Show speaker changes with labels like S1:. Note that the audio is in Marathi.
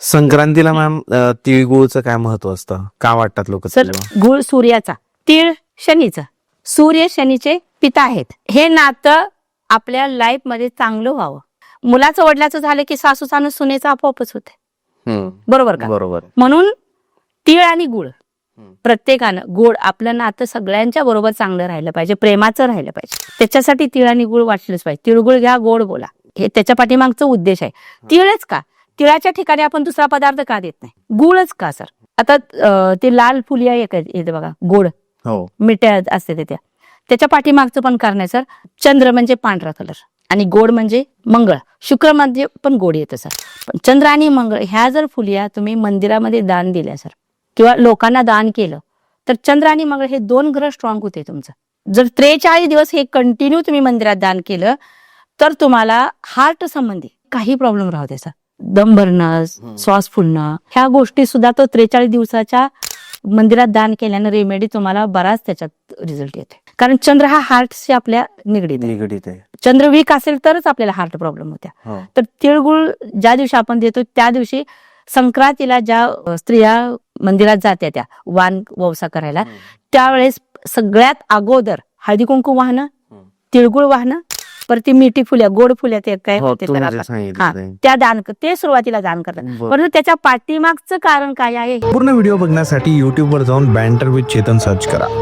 S1: संक्रांतीला मॅम तिळगुळचं काय महत्व असतं, का वाटतात लोक?
S2: सर, गुळ सूर्याचा, तीळ शनीचा. सूर्य शनीचे पिता आहेत. हे नातं आपल्या लाईफ मध्ये चांगलं व्हावं. मुलाचं वडिलाचं झालं की सासूचा आणि सुनेचा आपोआपच होते. बरोबर का?
S1: बरोबर.
S2: म्हणून तीळ आणि गुळ प्रत्येकानं, गोड, आपलं नातं सगळ्यांच्या बरोबर चांगलं राहिलं पाहिजे, प्रेमाचं राहिलं पाहिजे. त्याच्यासाठी तीळ आणि गुळ वाटलंच पाहिजे. तिळगुळ घ्या, गोड बोला, हे त्याच्या पाठीमागचा उद्देश आहे. तिळच का? तिळाच्या ठिकाणी आपण दुसरा पदार्थ का देत नाही? गुळच का सर? आता ते लाल फुलिया येते बघा, गोड,
S1: हो,
S2: मिठ्या असते त्याच्या पाठीमागचं पण कारण आहे सर. चंद्र म्हणजे पांढरा कलर आणि गोड म्हणजे मंगळ, शुक्र म्हणजे पण गोड येतं सर. पण चंद्र आणि मंगळ ह्या जर फुलिया तुम्ही मंदिरामध्ये दान दिल्या सर, किंवा लोकांना दान केलं, तर चंद्र आणि मंगळ हे 2 ग्रह स्ट्रॉंग होते तुमचं. जर 43 दिवस हे कंटिन्यू तुम्ही मंदिरात दान केलं तर तुम्हाला हार्ट संबंधी काही प्रॉब्लेम राहू दे सर, दम भरणं, श्वास फुलणं, ह्या गोष्टी सुद्धा तो 43 दिवसाच्या मंदिरात दान केल्यानं रेमेडी तुम्हाला बराच त्याच्यात रिझल्ट येते. कारण चंद्र हा हार्टशी आपल्या निगडीत आहे. चंद्र वीक असेल तरच आपल्याला हार्ट प्रॉब्लेम होत्या. तर तिळगुळ ज्या दिवशी आपण देतो त्या दिवशी संक्रांतीला ज्या स्त्रिया मंदिरात जात्या त्या वान ववसा करायला, त्यावेळेस सगळ्यात अगोदर हळदी कुंकू वाहनं, तिळगुळ वाहनं, परत मिठी फुल्या, गोड फुल्या, ते काय त्या दान, ते सुरुवातीला दान करतात. परंतु त्याच्या पाठीमागचं कारण काय आहे?
S3: पूर्ण व्हिडिओ बघण्यासाठी YouTube वर जाऊन बँटर विथ चेतन सर्च करा.